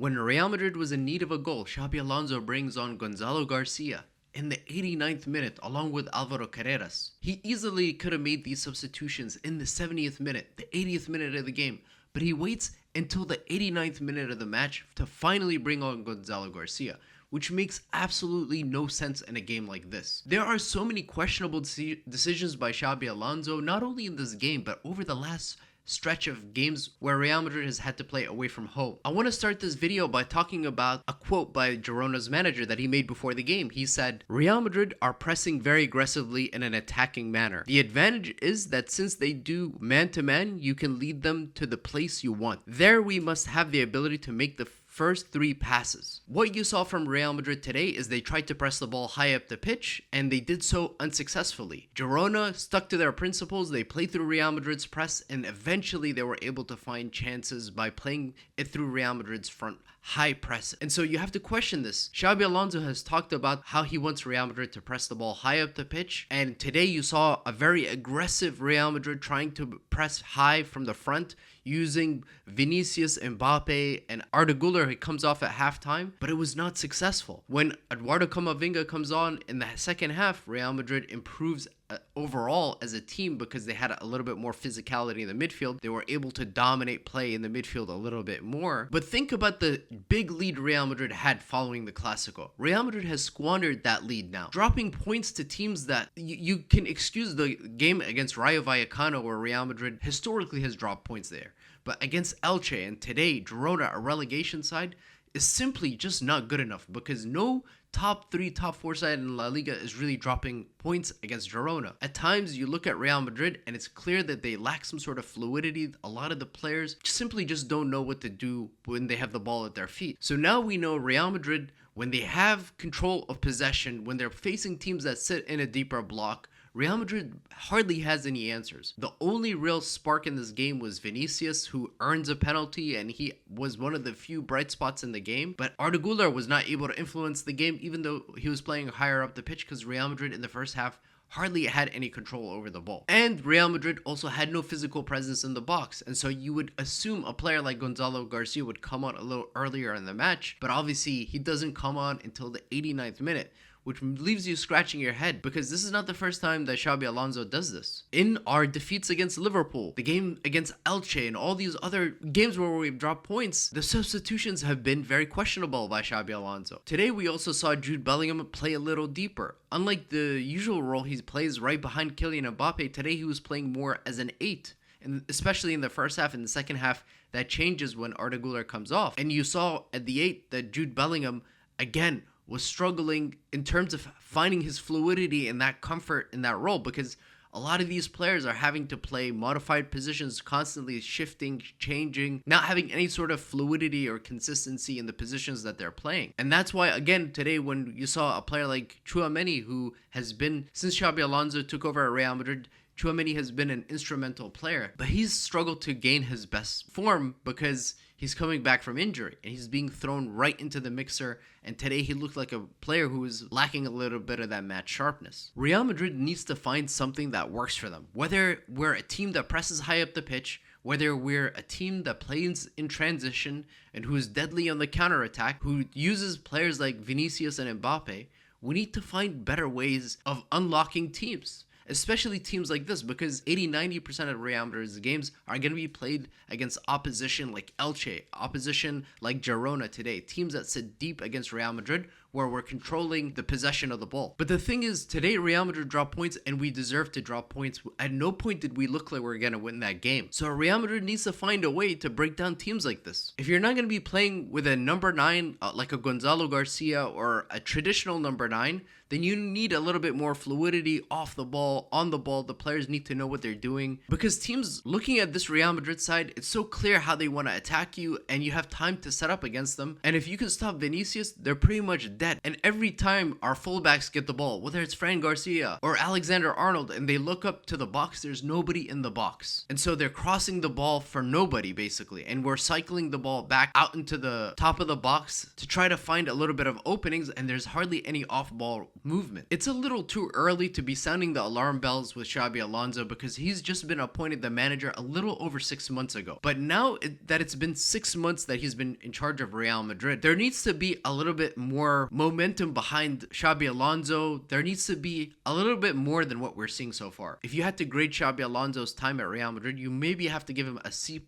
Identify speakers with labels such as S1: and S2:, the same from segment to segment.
S1: When Real Madrid was in need of a goal, Xabi Alonso brings on Gonzalo García in the 89th minute along with Alvaro Carreras. He easily could have made these substitutions in the 70th minute, the 80th minute of the game, but he waits until the 89th minute of the match to finally bring on Gonzalo García, which makes absolutely no sense in a game like this. There are so many questionable decisions by Xabi Alonso, not only in this game, but over the last stretch of games where Real Madrid has had to play away from home. I want to start this video by talking about a quote by Girona's manager that he made before the game. He said, "Real Madrid are pressing very aggressively in an attacking manner. The advantage is that since they do man-to-man, you can lead them to the place you want. There we must have the ability to make the first 3 passes." What you saw from Real Madrid today is they tried to press the ball high up the pitch, and they did so unsuccessfully. Girona stuck to their principles, they played through Real Madrid's press, and eventually they were able to find chances by playing it through Real Madrid's front high press. And so you have to question this. Xabi Alonso has talked about how he wants Real Madrid to press the ball high up the pitch, and today you saw a very aggressive Real Madrid trying to press high from the front, using Vinicius, Mbappe, and Arda Güler. He comes off at halftime, but it was not successful. When Eduardo Camavinga comes on in the second half, Real Madrid improves overall as a team because they had a little bit more physicality in the midfield. They were able to dominate play in the midfield a little bit more. But think about the big lead Real Madrid had following the Clásico. Real Madrid has squandered that lead now, dropping points to teams that you can excuse the game against Rayo Vallecano where Real Madrid historically has dropped points there. But against Elche and today, Girona, a relegation side, is simply just not good enough because no top 3, top 4 side in La Liga is really dropping points against Girona. At times, you look at Real Madrid and it's clear that they lack some sort of fluidity. A lot of the players simply just don't know what to do when they have the ball at their feet. So now we know Real Madrid, when they have control of possession, when they're facing teams that sit in a deeper block, Real Madrid hardly has any answers. The only real spark in this game was Vinicius, who earns a penalty, and he was one of the few bright spots in the game. But Arda Güler was not able to influence the game, even though he was playing higher up the pitch, because Real Madrid in the first half hardly had any control over the ball. And Real Madrid also had no physical presence in the box. And so you would assume a player like Gonzalo García would come on a little earlier in the match, but obviously he doesn't come on until the 89th minute. Which leaves you scratching your head because this is not the first time that Xabi Alonso does this. In our defeats against Liverpool, the game against Elche, and all these other games where we've dropped points, the substitutions have been very questionable by Xabi Alonso. Today we also saw Jude Bellingham play a little deeper. Unlike the usual role he plays right behind Kylian Mbappe, today he was playing more as an 8. And especially in the first half. In the second half, that changes when Arda Güler comes off. And you saw at the 8 that Jude Bellingham, again, was struggling in terms of finding his fluidity and that comfort in that role because a lot of these players are having to play modified positions, constantly shifting, changing, not having any sort of fluidity or consistency in the positions that they're playing. And that's why, again, today when you saw a player like Tchouaméni, who has been, since Xabi Alonso took over at Real Madrid, Tchouaméni has been an instrumental player, but he's struggled to gain his best form because he's coming back from injury and he's being thrown right into the mixer. And today he looked like a player who was lacking a little bit of that match sharpness. Real Madrid needs to find something that works for them. Whether we're a team that presses high up the pitch, whether we're a team that plays in transition and who is deadly on the counterattack, who uses players like Vinicius and Mbappe, we need to find better ways of unlocking teams. Especially teams like this, because 80-90% of Real Madrid's games are going to be played against opposition like Elche, opposition like Girona today, teams that sit deep against Real Madrid where we're controlling the possession of the ball. But the thing is, today Real Madrid dropped points and we deserve to drop points. At no point did we look like we were going to win that game. So Real Madrid needs to find a way to break down teams like this. If you're not going to be playing with a number 9 like a Gonzalo García or a traditional number 9, then you need a little bit more fluidity off the ball, on the ball. The players need to know what they're doing because teams looking at this Real Madrid side, it's so clear how they want to attack you and you have time to set up against them. And if you can stop Vinicius, they're pretty much dead. And every time our fullbacks get the ball, whether it's Fran Garcia or Alexander Arnold, and they look up to the box, there's nobody in the box. And so they're crossing the ball for nobody, basically. And we're cycling the ball back out into the top of the box to try to find a little bit of openings, and there's hardly any off-ball movement. It's a little too early to be sounding the alarm bells with Xabi Alonso because he's just been appointed the manager a little over 6 months ago. But now that it's been 6 months that he's been in charge of Real Madrid, there needs to be a little bit more momentum behind Xabi Alonso. There needs to be a little bit more than what we're seeing so far. If you had to grade Xabi Alonso's time at Real Madrid, you maybe have to give him a C+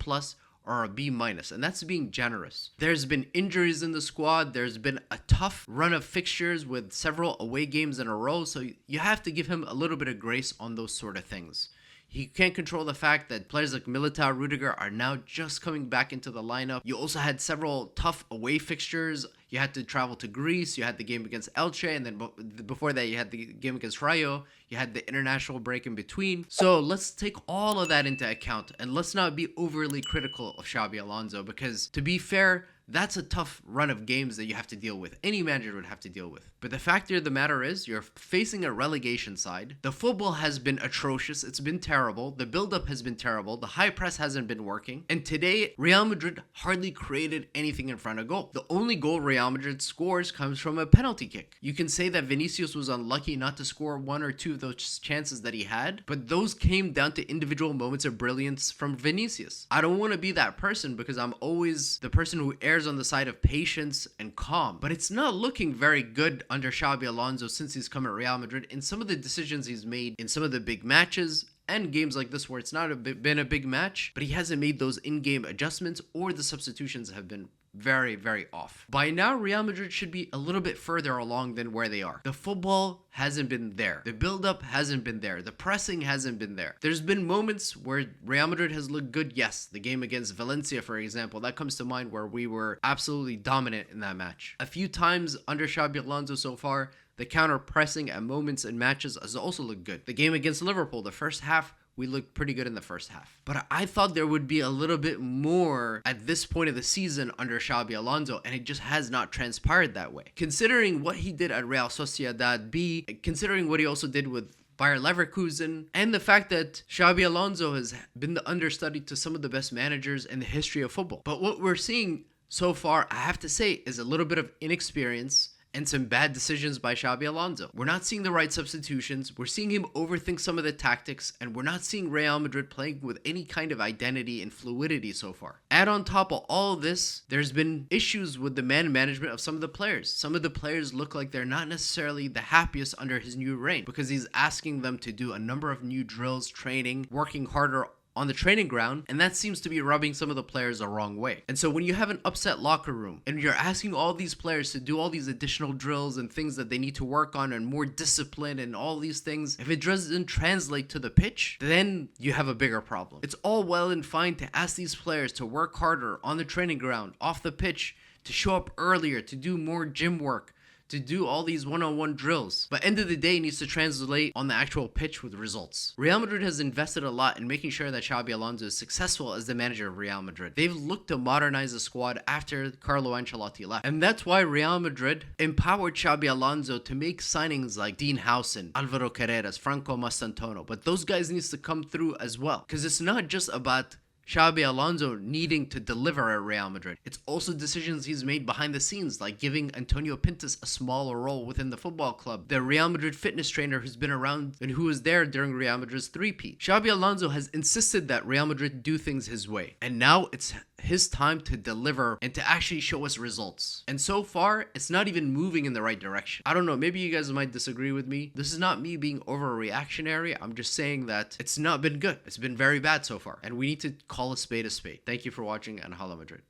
S1: or a B-, and that's being generous. There's been injuries in the squad. There's been a tough run of fixtures with several away games in a row, so you have to give him a little bit of grace on those sort of things. He can't control the fact that players like Militao, Rudiger are now just coming back into the lineup. You also had several tough away fixtures. You had to travel to Greece. You had the game against Elche. And then before that, you had the game against Rayo. You had the international break in between. So let's take all of that into account. And let's not be overly critical of Xabi Alonso because, to be fair, that's a tough run of games that you have to deal with. Any manager would have to deal with. But the fact of the matter is, you're facing a relegation side. The football has been atrocious. It's been terrible. The build-up has been terrible. The high press hasn't been working. And today, Real Madrid hardly created anything in front of goal. The only goal Real Madrid scores comes from a penalty kick. You can say that Vinicius was unlucky not to score one or two of those chances that he had, but those came down to individual moments of brilliance from Vinicius. I don't want to be that person because I'm always the person who errs on the side of patience and calm, but it's not looking very good under Xabi Alonso since he's come at Real Madrid in some of the decisions he's made in some of the big matches and games like this where it's not been a big match, but he hasn't made those in-game adjustments or the substitutions have been very, very off. By now, Real Madrid should be a little bit further along than where they are. The football hasn't been there. The build-up hasn't been there. The pressing hasn't been there. There's been moments where Real Madrid has looked good. Yes, the game against Valencia, for example, that comes to mind where we were absolutely dominant in that match. A few times under Xabi Alonso so far, the counter-pressing at moments in matches has also looked good. The game against Liverpool, the first half, we looked pretty good in the first half. But I thought there would be a little bit more at this point of the season under Xabi Alonso, and it just has not transpired that way. Considering what he did at Real Sociedad B, considering what he also did with Bayer Leverkusen, and the fact that Xabi Alonso has been the understudy to some of the best managers in the history of football. But what we're seeing so far, I have to say, is a little bit of inexperience and some bad decisions by Xabi Alonso. We're not seeing the right substitutions. We're seeing him overthink some of the tactics, and we're not seeing Real Madrid playing with any kind of identity and fluidity so far. Add on top of all of this, there's been issues with the man management of some of the players. Some of the players look like they're not necessarily the happiest under his new reign because he's asking them to do a number of new drills, training, working harder on the training ground, and that seems to be rubbing some of the players the wrong way. And so when you have an upset locker room and you're asking all these players to do all these additional drills and things that they need to work on and more discipline and all these things, if it doesn't translate to the pitch, then you have a bigger problem. It's all well and fine to ask these players to work harder on the training ground, off the pitch, to show up earlier, to do more gym work, to do all these one-on-one drills. But end of the day, it needs to translate on the actual pitch with results. Real Madrid has invested a lot in making sure that Xabi Alonso is successful as the manager of Real Madrid. They've looked to modernize the squad after Carlo Ancelotti left. And that's why Real Madrid empowered Xabi Alonso to make signings like Dean Howson, Alvaro Carreras, Franco Mastantuono. But those guys needs to come through as well. Because it's not just about Xabi Alonso needing to deliver at Real Madrid. It's also decisions he's made behind the scenes, like giving Antonio Pintus a smaller role within the football club. The Real Madrid fitness trainer who's been around and who was there during Real Madrid's three-peat. Xabi Alonso has insisted that Real Madrid do things his way. And now it's his time to deliver and to actually show us results. And so far, it's not even moving in the right direction. I don't know, maybe you guys might disagree with me. This is not me being overreactionary. I'm just saying that it's not been good. It's been very bad so far. And we need to call a spade a spade. Thank you for watching, and Hala Madrid.